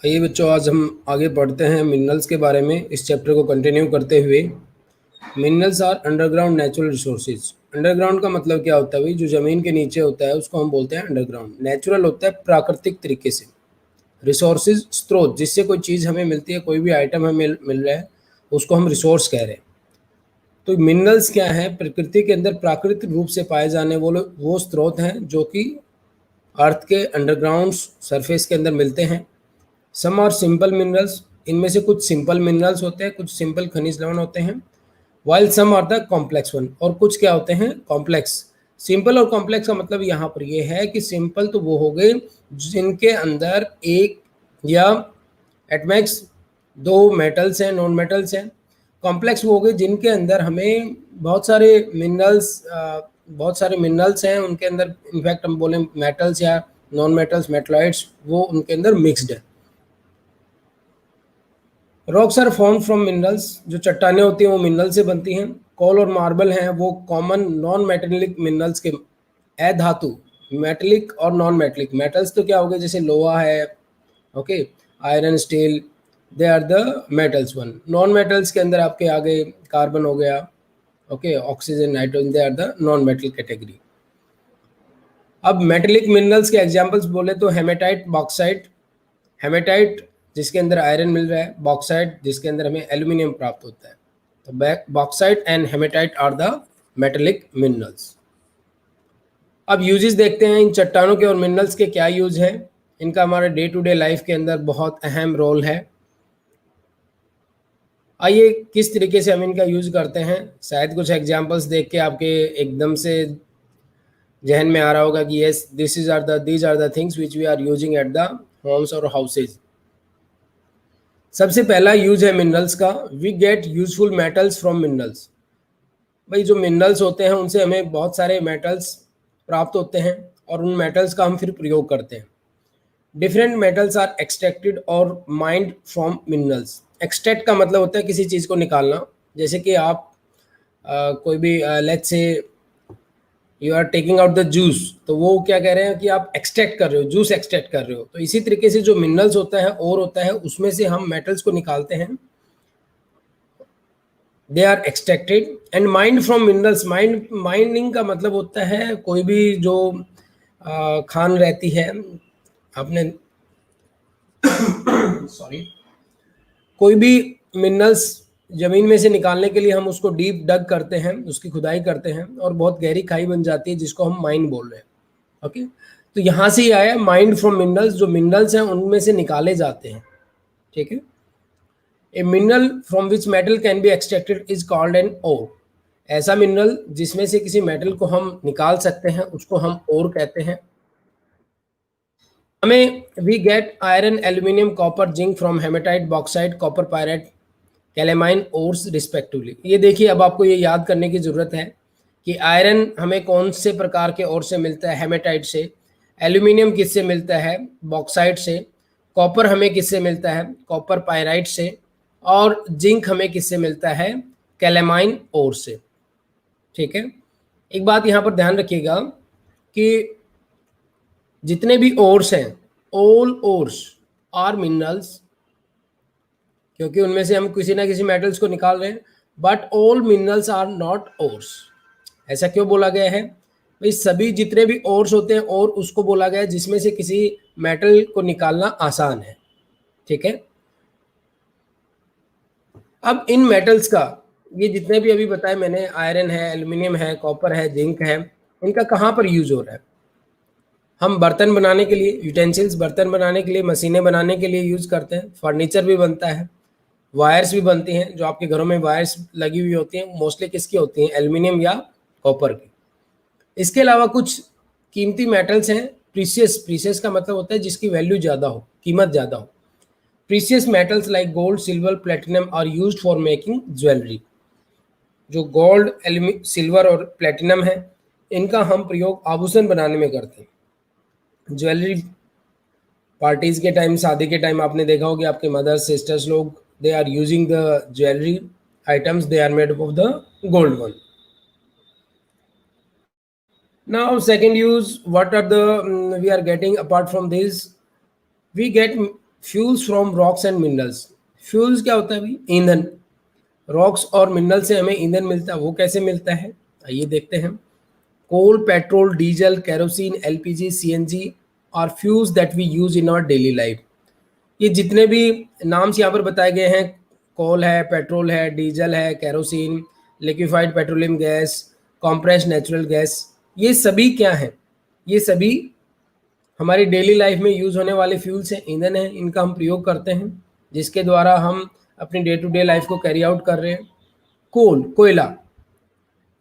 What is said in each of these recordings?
आइए बच्चों, आज हम आगे बढ़ते हैं मिनरल्स के बारे में। इस चैप्टर को कंटिन्यू करते हुए, minerals are underground natural resources. Underground का मतलब क्या होता है भाई? जो ज़मीन के नीचे होता है उसको हम बोलते हैं अंडरग्राउंड। नेचुरल होता है प्राकृतिक तरीके से। रिसोर्सेज स्रोत, जिससे कोई चीज़ हमें मिलती है, कोई भी आइटम हमें मिल रहा है, उसको हम रिसोर्स कह रहे हैं। तो मिनरल्स क्या है? प्रकृति के अंदर प्राकृतिक रूप से पाए जाने वो स्रोत हैं जो कि अर्थ के अंडरग्राउंड सरफेस के अंदर मिलते हैं। सम आर सिंपल मिनरल्स, इनमें से कुछ सिंपल मिनरल्स होते हैं, कुछ सिंपल खनिज लवण होते हैं। While some are the complex one, और कुछ क्या होते हैं? कॉम्प्लेक्स। सिंपल और कॉम्प्लेक्स का मतलब यहाँ पर ये है कि सिंपल तो वो हो गए जिनके अंदर एक या एटमैक्स दो मेटल्स हैं, नॉन मेटल्स हैं। कॉम्प्लेक्स वो हो गए जिनके अंदर हमें बहुत सारे मिनरल्स हैं, उनके अंदर इनफैक्ट हम बोलें मेटल्स या नॉन मेटल्स, मेटलॉइड्स, वो उनके अंदर मिक्सड है। Rocks are form from minerals, जो चट्टानें होती हैं वो मिनरल से बनती हैं। कोल और मार्बल हैं वो कॉमन नॉन मेटेलिक मिनरल्स के अधातु। मेटेलिक और नॉन मेटेलिक, मेटल्स तो क्या हो गए? जैसे लोहा है, okay, iron, steel, they are the metals one. Non metals के अंदर आपके आगे कार्बन हो गया, okay, oxygen, nitrogen, they are the non metal category. अब मेटेलिक मिनरल्स के एग्जांपल्स बोले तो हेमेटाइट, बॉक्साइट। हेमेटाइट जिसके अंदर आयरन मिल रहा है, बॉक्साइट जिसके अंदर हमें एल्यूमिनियम प्राप्त होता है। तो bauxite and hematite are the metallic minerals. अब यूजेस देखते हैं इन चट्टानों के और मिनरल्स के क्या यूज है। इनका हमारे डे टू डे लाइफ के अंदर बहुत अहम रोल है। आइए किस तरीके से हम इनका यूज करते हैं, शायद कुछ एग्जांपल्स देख के आपके एकदम से जहन में आ रहा होगा कि yes, these are the things which we are using at the homes और हाउसेज। सबसे पहला यूज है मिनरल्स का। We get useful metals from minerals. भाई जो मिनरल्स होते हैं उनसे हमें बहुत सारे मेटल्स प्राप्त होते हैं और उन मेटल्स का हम फिर प्रयोग करते हैं। डिफरेंट मेटल्स आर एक्सट्रैक्टेड और माइंड फ्रॉम मिनरल्स। एक्सट्रैक्ट का मतलब होता है किसी चीज़ को निकालना। जैसे कि आप कोई भी let's say you are taking out the juice, तो वो क्या कह रहे हैं कि आप एक्सट्रैक्ट कर रहे हो, जूस एक्सट्रैक्ट कर रहे हो। तो इसी तरीके से जो मिनरल्स होता है और होता है, उसमें से हम मेटल्स को निकालते हैं। They are extracted and mined from minerals. Mining का मतलब होता है कोई भी जो खान रहती है, आपने सॉरी, कोई भी मिनरल्स जमीन में से निकालने के लिए हम उसको डीप डग करते हैं, उसकी खुदाई करते हैं और बहुत गहरी खाई बन जाती है जिसको हम माइन बोल रहे हैं। ओके, तो यहाँ से ही आया माइंड फ्रॉम मिनरल्स। जो मिनरल्स हैं उनमें से निकाले जाते हैं। ठीक है। A mineral from which metal can be extracted is called an ore. ऐसा मिनरल जिसमें से किसी मेटल को हम निकाल सकते हैं उसको हम ओर कहते हैं। हमें we get iron, aluminium, copper, zinc from hematite, bauxite, copper pyrite, calamine ores respectively. ये देखिए, अब आपको ये याद करने की जरूरत है कि आयरन हमें कौन से प्रकार के ओर से मिलता है? हेमेटाइट से। एल्यूमिनियम किससे मिलता है? बॉक्साइट से। कॉपर हमें किससे मिलता है? कॉपर पायराइट से। और जिंक हमें किससे मिलता है? कैलेमाइन ओर से। ठीक है। एक बात यहाँ पर ध्यान रखिएगा कि जितने भी ओर्स हैं, ऑल ओर्स आर मिनरल्स, क्योंकि उनमें से हम किसी ना किसी मेटल्स को निकाल रहे हैं। But all minerals are not ores. ऐसा क्यों बोला गया है भाई? सभी जितने भी ओर्स होते हैं, और उसको बोला गया है जिसमें से किसी मेटल को निकालना आसान है। ठीक है। अब इन मेटल्स का, ये जितने भी अभी बताए मैंने, आयरन है, एल्यूमिनियम है, कॉपर है, जिंक है, इनका कहाँ पर यूज हो रहा है? हम बर्तन बनाने के लिए, यूटेंसिल्स, बर्तन बनाने के लिए, मशीनें बनाने के लिए यूज करते हैं। फर्नीचर भी बनता है, वायर्स भी बनती हैं। जो आपके घरों में वायर्स लगी हुई होती हैं मोस्टली किसकी होती हैं? एल्यूमिनियम या कॉपर की। इसके अलावा कुछ कीमती मेटल्स हैं, प्रीसियस। प्रीसियस का मतलब होता है जिसकी वैल्यू ज़्यादा हो, कीमत ज़्यादा हो। Precious metals like gold, silver, platinum are used for making jewellery. जो गोल्ड, सिल्वर और प्लेटिनम है, इनका हम प्रयोग आभूषण बनाने में करते हैं। ज्वेलरी, पार्टीज के टाइम, शादी के टाइम आपने देखा होगा कि आपके मदर, सिस्टर्स लोग, they are using the jewellery items, they are made of the gold one. Now second use, what are the we are getting apart from this? We get fuels from rocks and minerals. Fuels क्या होता है भाई? ईंधन। Rocks और mineral से हमें ईंधन मिलता है, वो कैसे मिलता है आइए देखते हैं। Coal, petrol, diesel, kerosene, LPG, CNG are fuels that we use in our daily life. ये जितने भी नाम्स यहाँ पर बताए गए हैं, कोल है, पेट्रोल है, डीजल है, kerosene, liquefied petroleum gas, compressed natural gas, ये सभी क्या हैं? ये सभी हमारी डेली लाइफ में यूज होने वाले फ्यूल्स हैं, ईंधन है, इनका हम प्रयोग करते हैं, जिसके द्वारा हम अपनी डे टू डे लाइफ को कैरी आउट कर रहे हैं। कोल, कोयला,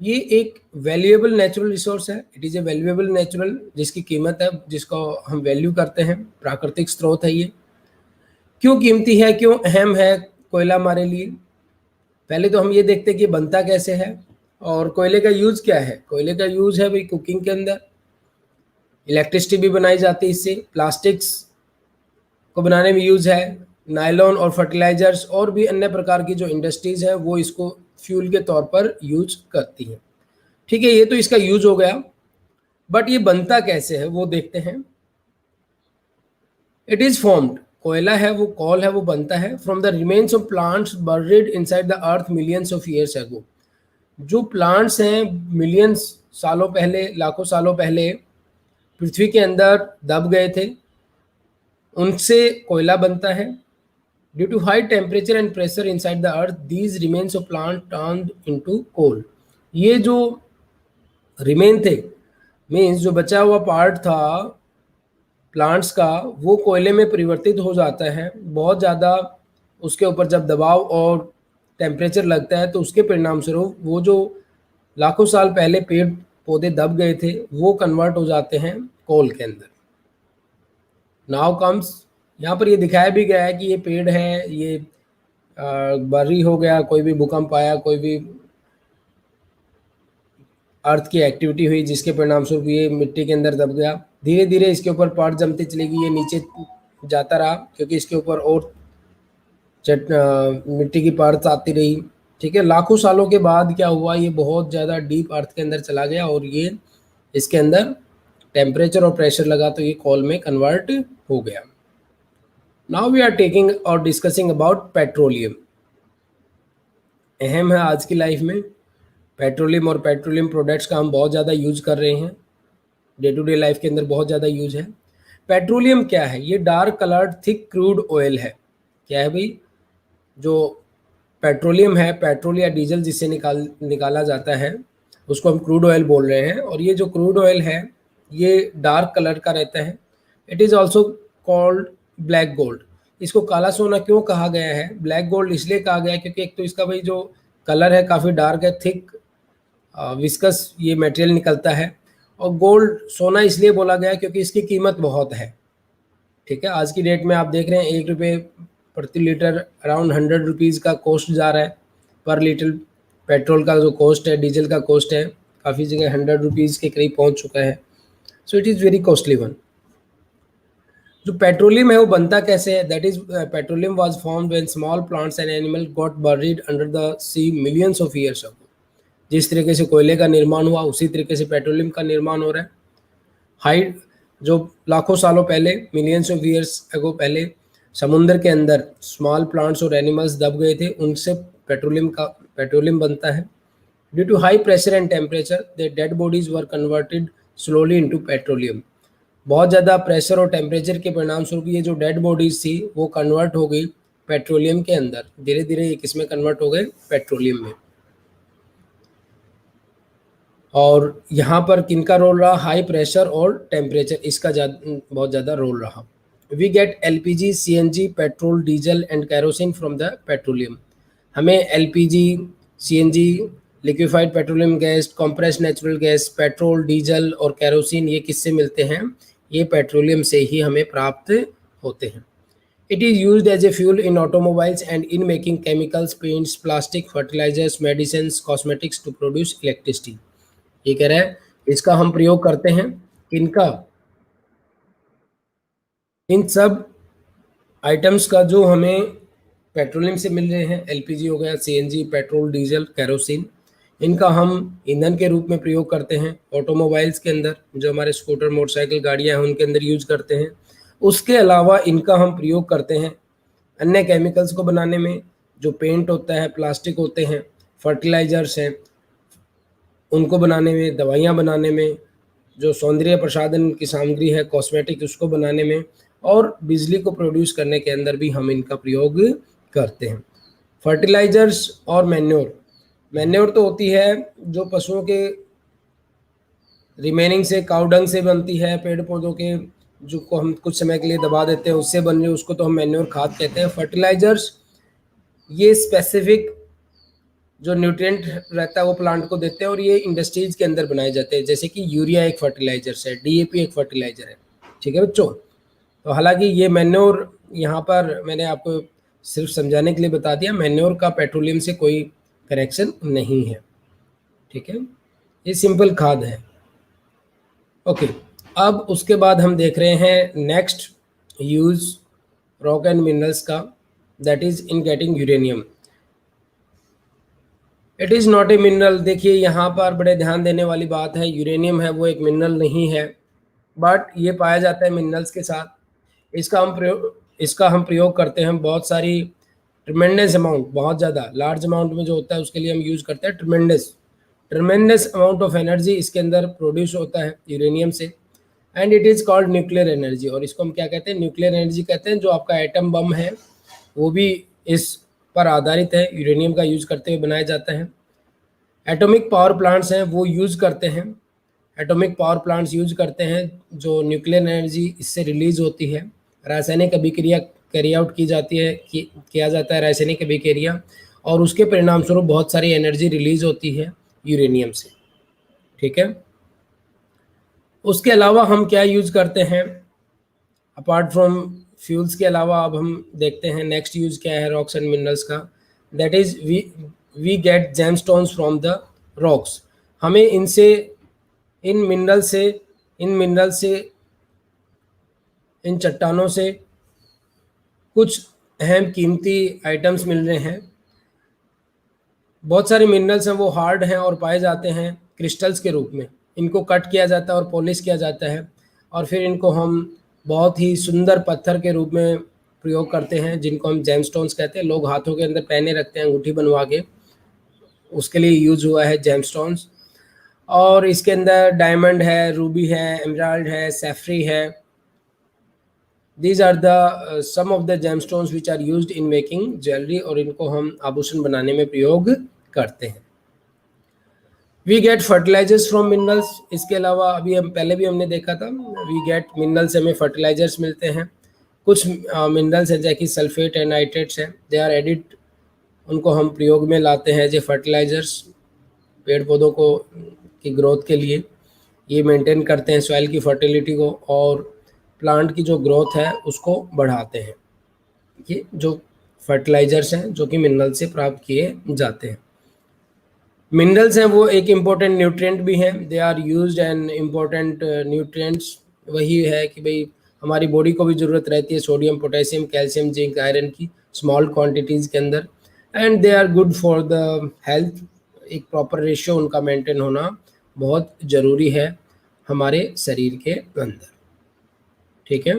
ये एक वैल्यूएबल नेचुरल रिसोर्स है। It is a valuable natural, जिसकी कीमत है, जिसको हम वैल्यू करते हैं, प्राकृतिक स्रोत है ये। क्यों कीमती है, क्यों अहम है कोयला हमारे लिए? पहले तो हम ये देखते हैं कि बनता कैसे है और कोयले का यूज़ क्या है। कोयले का यूज़ है भाई कुकिंग के अंदर, इलेक्ट्रिसिटी भी बनाई जाती है इससे, प्लास्टिक्स को बनाने में यूज़ है, नायलॉन और फर्टिलाइजर्स और भी अन्य प्रकार की जो इंडस्ट्रीज़ है वो इसको फ्यूल के तौर पर यूज करती हैं। ठीक है, ये तो इसका यूज हो गया, बट ये बनता कैसे है वो देखते हैं। इट इज फॉर्म्ड, कोयला है वो, कॉल है वो बनता है from the remains of plants buried inside the earth millions of years ago. जो प्लांट्स हैं मिलियंस सालों पहले, लाखों सालों पहले पृथ्वी के अंदर दब गए थे, उनसे कोयला बनता है। Due to high temperature and pressure inside the earth these remains of plant turned into coal. ये जो रिमेन थे, मीन्स जो बचा हुआ पार्ट था प्लांट्स का, वो कोयले में परिवर्तित हो जाता है। बहुत ज़्यादा उसके ऊपर जब दबाव और टेम्परेचर लगता है तो उसके परिणाम स्वरूप वो जो लाखों साल पहले पेड़ पौधे दब गए थे वो कन्वर्ट हो जाते हैं कोल के अंदर। नाउ कम्स, यहाँ पर ये दिखाया भी गया है कि ये पेड़ है, ये बर्री हो गया, कोई भी भूकंप आया, कोई भी अर्थ की एक्टिविटी हुई जिसके परिणाम स्वरूप ये मिट्टी के अंदर दब गया। धीरे धीरे इसके ऊपर पार्ट जमती चलेगी, ये नीचे जाता रहा क्योंकि इसके ऊपर और मिट्टी की परत आती रही। ठीक है, लाखों सालों के बाद क्या हुआ, ये बहुत ज़्यादा डीप अर्थ के अंदर चला गया और ये इसके अंदर टेम्परेचर और प्रेशर लगा तो ये कोल में कन्वर्ट हो गया। नाउ वी आर टेकिंग और डिस्कसिंग अबाउट पेट्रोलियम। अहम है आज की लाइफ में पेट्रोलियम और पेट्रोलियम प्रोडक्ट्स का हम बहुत ज़्यादा यूज कर रहे हैं, डे टू डे लाइफ के अंदर बहुत ज़्यादा यूज है। पेट्रोलियम क्या है? ये dark coloured thick crude oil है। क्या है भाई? जो पेट्रोलियम है, पेट्रोल या डीजल जिससे निकाला जाता है उसको हम क्रूड ऑयल बोल रहे हैं, और ये जो क्रूड ऑयल है ये डार्क कलर का रहता है। It is also called black gold. इसको काला सोना क्यों कहा गया है? ब्लैक गोल्ड इसलिए कहा गया है क्योंकि एक तो इसका भाई जो कलर है काफ़ी डार्क है, थिक विस्कस ये मटेरियल निकलता है, और गोल्ड सोना इसलिए बोला गया क्योंकि इसकी कीमत बहुत है। ठीक है, आज की डेट में आप देख रहे हैं 1 रुपये प्रति लीटर अराउंड 100 रुपीज़ का कॉस्ट जा रहा है पर लीटर। पेट्रोल का जो कॉस्ट है, डीजल का कॉस्ट है, काफ़ी जगह 100 रुपीज़ के करीब पहुंच चुका है। So it is very costly one. जो पेट्रोलियम है वो बनता कैसे है? That is petroleum was formed when small plants and animal got buried under the sea millions of years ago. जिस तरीके से कोयले का निर्माण हुआ उसी तरीके से पेट्रोलियम का निर्माण हो रहा है। हाइट जो लाखों सालों पहले, मिलियंस ऑफ ईयर्स अगो पहले समुद्र के अंदर स्मॉल प्लांट्स और एनिमल्स दब गए थे, उनसे पेट्रोलियम बनता है। Due to high pressure and temperature the dead bodies were converted slowly into petroleum. बहुत ज़्यादा प्रेशर और टेम्परेचर के परिणाम स्वरूप ये जो डेड बॉडीज थी वो कन्वर्ट हो गई पेट्रोलियम के अंदर। धीरे धीरे ये किसमें कन्वर्ट हो गए? पेट्रोलियम में। और यहाँ पर किनका रोल रहा? हाई प्रेशर और टेम्परेचर, इसका बहुत ज़्यादा रोल रहा। We get LPG, CNG, petrol, diesel and kerosene from the petroleum. हमें LPG, CNG, liquefied petroleum gas, compressed natural gas, petrol, diesel और कैरोसिन ये किससे मिलते हैं? ये पेट्रोलियम से ही हमें प्राप्त होते हैं। It is used as a fuel in automobiles and in making chemicals, paints, plastic, fertilizers, medicine, cosmetics to produce electricity. ये कह रहा है इसका हम प्रयोग करते हैं इनका, इन सब आइटम्स का जो हमें पेट्रोलियम से मिल रहे हैं, एलपीजी हो गया, सीएनजी, पेट्रोल, डीजल, कैरोसिन, इनका हम ईंधन के रूप में प्रयोग करते हैं ऑटोमोबाइल्स के अंदर, जो हमारे स्कूटर, मोटरसाइकिल, गाड़ियां हैं उनके अंदर यूज करते हैं। उसके अलावा इनका हम प्रयोग करते हैं अन्य केमिकल्स को बनाने में, जो पेंट होता है, प्लास्टिक होते हैं, फर्टिलाइजर्स हैं, उनको बनाने में, दवाइयाँ बनाने में, जो सौंदर्य प्रसाधन की सामग्री है, कॉस्मेटिक, उसको बनाने में, और बिजली को प्रोड्यूस करने के अंदर भी हम इनका प्रयोग करते हैं। फर्टिलाइजर्स और मैन्योर, मैन्योर तो होती है जो पशुओं के रिमेनिंग से, काउडंग से बनती है, पेड़ पौधों के जो को हम कुछ समय के लिए दबा देते हैं उससे बन रही, उसको तो हम मैन्योर खाद कहते हैं। फर्टिलाइजर्स ये स्पेसिफिक जो न्यूट्रिएंट रहता है वो प्लांट को देते हैं, और ये इंडस्ट्रीज के अंदर बनाए जाते हैं, जैसे कि यूरिया एक फर्टिलाइजर है, डीएपी एक फर्टिलाइजर है। ठीक है बच्चों, तो हालांकि ये मैन्योर यहाँ पर मैंने आपको सिर्फ समझाने के लिए बता दिया, मैन्योर का पेट्रोलियम से कोई कनेक्शन नहीं है। ठीक है, ये सिंपल खाद है। ओके, अब उसके बाद हम देख रहे हैं next use rock and minerals का, that is in getting uranium. It is not a mineral. देखिए यहाँ पर बड़े ध्यान देने वाली बात है, यूरेनियम है वो एक मिनरल नहीं है, बट ये पाया जाता है मिनरल्स के साथ। इसका हम प्रयोग करते हैं बहुत सारी, ट्रिमेंडस अमाउंट, बहुत ज़्यादा लार्ज अमाउंट में जो होता है उसके लिए हम यूज़ करते हैं ट्रिमेंडस अमाउंट ऑफ एनर्जी इसके अंदर प्रोड्यूस होता है यूरेनियम से, and it is called nuclear energy. और इसको हम क्या कहते हैं? न्यूक्लियर एनर्जी कहते हैं। जो आपका एटम बम है वो भी इस पर आधारित है, यूरेनियम का यूज करते हुए बनाया जाता है। एटॉमिक पावर प्लांट्स हैं वो यूज करते हैं, एटॉमिक पावर प्लांट्स यूज करते हैं जो न्यूक्लियर एनर्जी इससे रिलीज होती है। रासायनिक अभिक्रिया कैरी आउट की जाती है, किया जाता है रासायनिक अभिक्रिया, और उसके परिणाम स्वरूप बहुत सारी एनर्जी रिलीज होती है यूरेनियम से। ठीक है, उसके अलावा हम क्या यूज करते हैं अपार्ट फ्रॉम फ्यूल्स के अलावा? अब हम देखते हैं नेक्स्ट यूज क्या है रॉक्स एंड मिनरल्स का, that is we get gemstones from the rocks. हमें इनसे, इन मिनरल से, इन चट्टानों से कुछ अहम कीमती आइटम्स मिल रहे हैं। बहुत सारे मिनरल्स हैं वो हार्ड हैं और पाए जाते हैं क्रिस्टल्स के रूप में। इनको कट किया जाता है और पॉलिश किया जाता है, और फिर इनको हम बहुत ही सुंदर पत्थर के रूप में प्रयोग करते हैं, जिनको हम जेमस्टोन्स कहते हैं। लोग हाथों के अंदर पहने रखते हैं अंगूठी बनवा के, उसके लिए यूज हुआ है जेमस्टोन्स। और इसके अंदर डायमंड है, रूबी है, एमराल्ड है, सैफरी है। These are the some of the gemstones which are used in making jewellery, और इनको हम आभूषण बनाने में प्रयोग करते हैं। We get fertilizers from minerals. इसके अलावा अभी हम पहले भी हमने देखा था, वी गेट मिनरल्स, हमें फर्टिलाइजर्स मिलते हैं। कुछ मिनरल्स हैं जैसे कि सल्फेट एंड नाइट्रेट्स हैं, दे आर एडिड, उनको हम प्रयोग में लाते हैं जो फर्टिलाइजर्स पेड़ पौधों को की ग्रोथ के लिए। ये मेंटेन करते हैं सॉइल की फर्टिलिटी को, और प्लांट की जो ग्रोथ है उसको बढ़ाते हैं। ये जो फर्टिलाइजर्स हैं जो कि मिनरल से प्राप्त किए जाते हैं। मिनरल्स हैं वो एक इम्पोर्टेंट न्यूट्रिएंट भी हैं, they are used and important nutrients. वही है कि भाई हमारी बॉडी को भी ज़रूरत रहती है sodium, potassium, calcium, zinc, iron की स्मॉल क्वांटिटीज़ के अंदर, and they are good for the health. एक प्रॉपर रेशियो उनका मेंटेन होना बहुत ज़रूरी है हमारे शरीर के अंदर। ठीक है,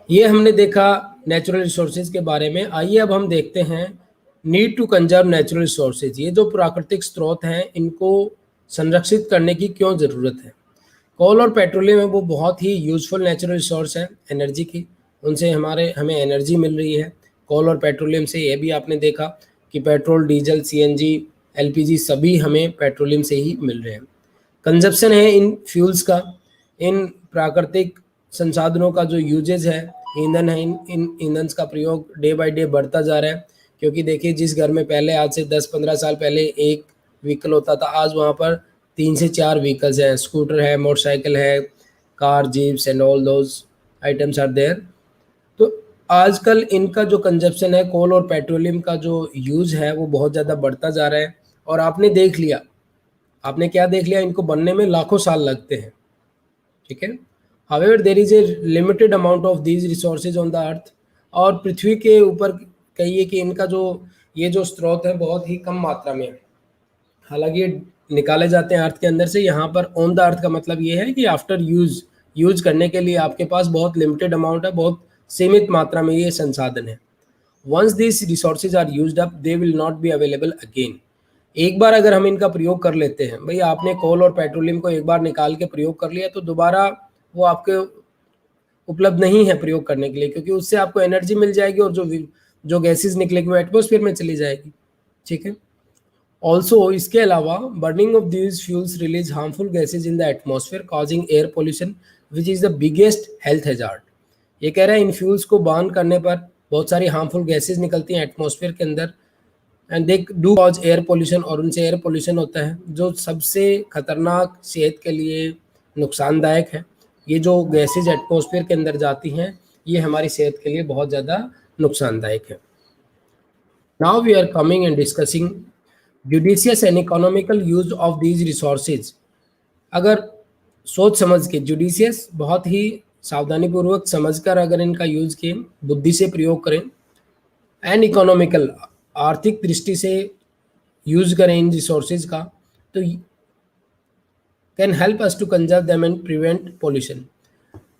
ये हमने देखा नेचुरल रिसोर्सेज के बारे में। आइए अब हम देखते हैं need to conserve natural resources. ये जो प्राकृतिक स्रोत हैं इनको संरक्षित करने की क्यों ज़रूरत है? कोल और पेट्रोलियम है वो बहुत ही यूजफुल नेचुरल रिसोर्स है एनर्जी की, उनसे हमें एनर्जी मिल रही है। कोल और पेट्रोलियम से ये भी आपने देखा कि पेट्रोल, डीजल, सीएनजी, एलपीजी सभी हमें पेट्रोलियम से ही मिल रहे हैं। कंजप्शन है इन फ्यूल्स का, इन प्राकृतिक संसाधनों का जो यूजेज है, ईंधन है, इन ईंधन का प्रयोग डे बाय डे बढ़ता जा रहा है। क्योंकि देखिए जिस घर में पहले आज से 10-15 साल पहले एक व्हीकल होता था, आज वहाँ पर 3 से 4 व्हीकल्स हैं, स्कूटर है, मोटरसाइकिल है, car, jeeps and all those items are there. तो आजकल इनका जो कंजप्शन है, कोल और पेट्रोलियम का जो यूज़ है वो बहुत ज़्यादा बढ़ता जा रहा है। और आपने देख लिया, आपने क्या देख लिया, इनको बनने में लाखों साल लगते हैं। ठीक है, however there is a limited amount of these resources on the earth. और पृथ्वी के ऊपर कहिए कि इनका जो ये जो स्रोत है बहुत ही कम मात्रा में है। हालांकि ये निकाले जाते हैं अर्थ के अंदर से। यहाँ पर ऑन द अर्थ का मतलब ये है कि आफ्टर यूज यूज करने के लिए आपके पास बहुत लिमिटेड अमाउंट है, बहुत सीमित मात्रा में ये संसाधन है। Once this resources are used up they will not be available again. एक बार अगर हम इनका प्रयोग कर लेते हैं, भाई आपने कोल और पेट्रोलियम को एक बार निकाल के प्रयोग कर लिया तो दोबारा वो आपके उपलब्ध नहीं है प्रयोग करने के लिए, क्योंकि उससे आपको एनर्जी मिल जाएगी और जो गैसेज निकलेगी वो एटमॉस्फेयर में चली जाएगी। ठीक है। ऑल्सो इसके अलावा burning of these fuels release harmful gases in the atmosphere causing air pollution which is the biggest health hazard. ये कह रहा है इन फ्यूल्स को बर्न करने पर बहुत सारी हार्मफुल गैसेज निकलती हैं एटमॉस्फेयर के अंदर and they do cause air pollution, और उनसे एयर पोल्यूशन होता है जो सबसे खतरनाक, सेहत के लिए नुकसानदायक है। ये जो गैसेज एटमॉस्फेयर के अंदर जाती हैं ये हमारी सेहत के लिए बहुत ज़्यादा नुकसानदायक है। Now we are coming and discussing judicious and economical use of these resources. अगर सोच समझ के, जुडिशियस बहुत ही सावधानी पूर्वक समझकर अगर इनका यूज किए, बुद्धि से प्रयोग करें, एंड इकोनॉमिकल आर्थिक दृष्टि से यूज करें इन रिसोर्सेज का, तो can help us to conserve them and prevent pollution.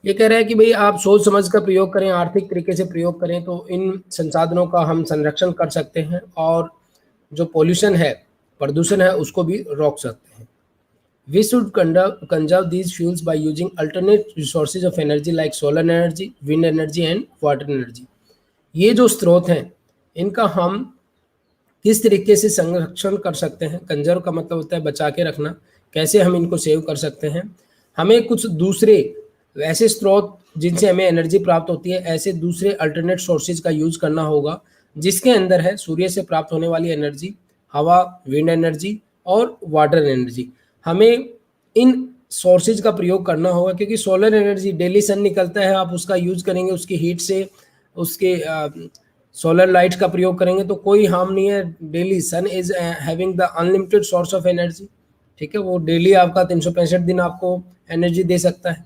ये कह रहा है कि भाई आप सोच समझ कर प्रयोग करें, आर्थिक तरीके से प्रयोग करें तो इन संसाधनों का हम संरक्षण कर सकते हैं और जो पोल्यूशन है, प्रदूषण है, उसको भी रोक सकते हैं। We should conserve these fuels by using alternate resources of energy like solar energy, wind energy and water energy। ये जो स्रोत हैं इनका हम किस तरीके से संरक्षण कर सकते हैं। कंजर्व का मतलब होता है बचा के रखना, कैसे हम इनको सेव कर सकते हैं। हमें कुछ दूसरे ऐसे स्रोत जिनसे हमें एनर्जी प्राप्त होती है, ऐसे दूसरे अल्टरनेट सोर्सेज का यूज करना होगा जिसके अंदर है सूर्य से प्राप्त होने वाली एनर्जी, हवा, विंड एनर्जी और वाटर एनर्जी। हमें इन सोर्सेज का प्रयोग करना होगा क्योंकि सोलर एनर्जी डेली सन निकलता है, आप उसका यूज करेंगे, उसकी हीट से उसके सोलर लाइट का प्रयोग करेंगे तो कोई हार्म नहीं है। Daily sun is having the unlimited source of energy. ठीक है, वो डेली आपका 365 दिन आपको एनर्जी दे सकता है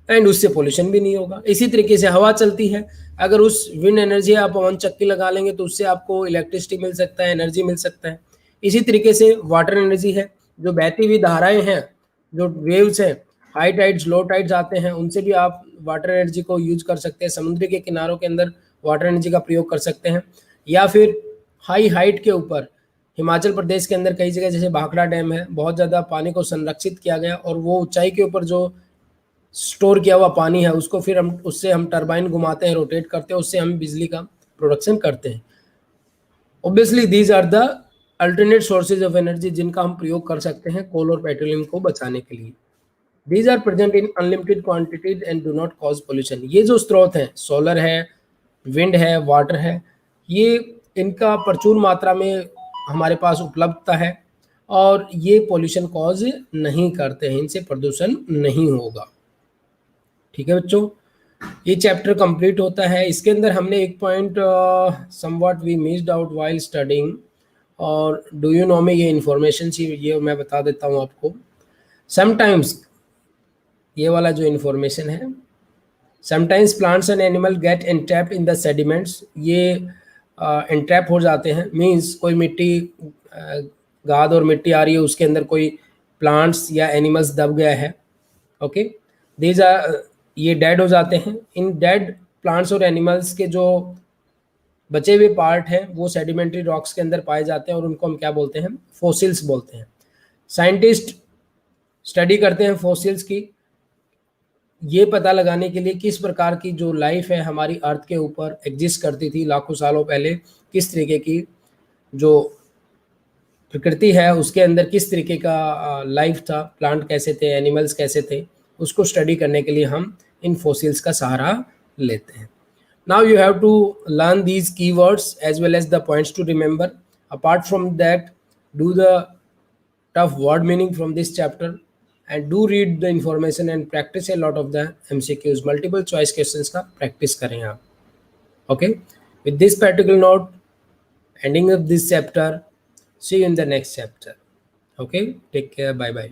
एंड उससे पोल्यूशन भी नहीं होगा। इसी तरीके से हवा चलती है, अगर उस विंड एनर्जी आप पवन चक्की लगा लेंगे तो उससे आपको इलेक्ट्रिसिटी मिल सकता है, एनर्जी मिल सकता है। इसी तरीके से वाटर एनर्जी है, जो बहती हुई धाराएं हैं, जो वेव्स हैं, हाई टाइड्स लो टाइड्स आते हैं, उनसे भी आप वाटर एनर्जी को यूज कर सकते हैं। समुद्र के किनारों के अंदर वाटर एनर्जी का प्रयोग कर सकते हैं, या फिर हाई हाइट के ऊपर हिमाचल प्रदेश के अंदर कई जगह जैसे भाखड़ा डैम है, बहुत ज़्यादा पानी को संरक्षित किया गया और वो ऊंचाई के ऊपर जो स्टोर किया हुआ पानी है उसको फिर हम उससे हम टरबाइन घुमाते हैं, रोटेट करते हैं, उससे हम बिजली का प्रोडक्शन करते हैं। Obviously these are the alternate sources of energy जिनका हम प्रयोग कर सकते हैं कोल और पेट्रोलियम को बचाने के लिए। These are present in unlimited quantities and do not cause pollution. ये जो स्रोत हैं, सोलर है, विंड है, वाटर है, ये इनका प्रचुर मात्रा में हमारे पास उपलब्धता है और ये पोल्यूशन कॉज नहीं करते हैं, इनसे प्रदूषण नहीं होगा। ठीक है बच्चों, ये चैप्टर कंप्लीट होता है। इसके अंदर हमने एक point somewhat we missed out while studying, और डू यू नो में ये इन्फॉर्मेशन सी ये मैं बता देता हूँ आपको। समटाइम्स ये वाला जो इन्फॉर्मेशन है, sometimes plants and animal get entrapped in the sediments. ये एंट्रैप हो जाते हैं, मीन्स कोई मिट्टी गाद और मिट्टी आ रही है, उसके अंदर कोई प्लांट्स या एनिमल्स दब गया है। ओके, दीज आर ये डेड हो जाते हैं। इन डेड प्लांट्स और एनिमल्स के जो बचे हुए पार्ट हैं वो सेडिमेंट्री रॉक्स के अंदर पाए जाते हैं और उनको हम क्या बोलते हैं, फॉसिल्स बोलते हैं। साइंटिस्ट स्टडी करते हैं फॉसिल्स की, ये पता लगाने के लिए किस प्रकार की जो लाइफ है हमारी अर्थ के ऊपर एग्जिस्ट करती थी लाखों सालों पहले, किस तरीके की जो प्रकृति है उसके अंदर किस तरीके का लाइफ था, प्लांट कैसे थे, एनिमल्स कैसे थे, उसको स्टडी करने के लिए हम इन फॉसिल्स का सहारा लेते हैं। Now you have to learn these keywords as well as the points to remember. Apart from that, do the tough word meaning from this chapter and do read the information and practice a lot of the MCQs, multiple choice questions का practice करें आप. Okay, with this particular note, ending of this chapter, see you in the next chapter. Okay, take care, bye bye.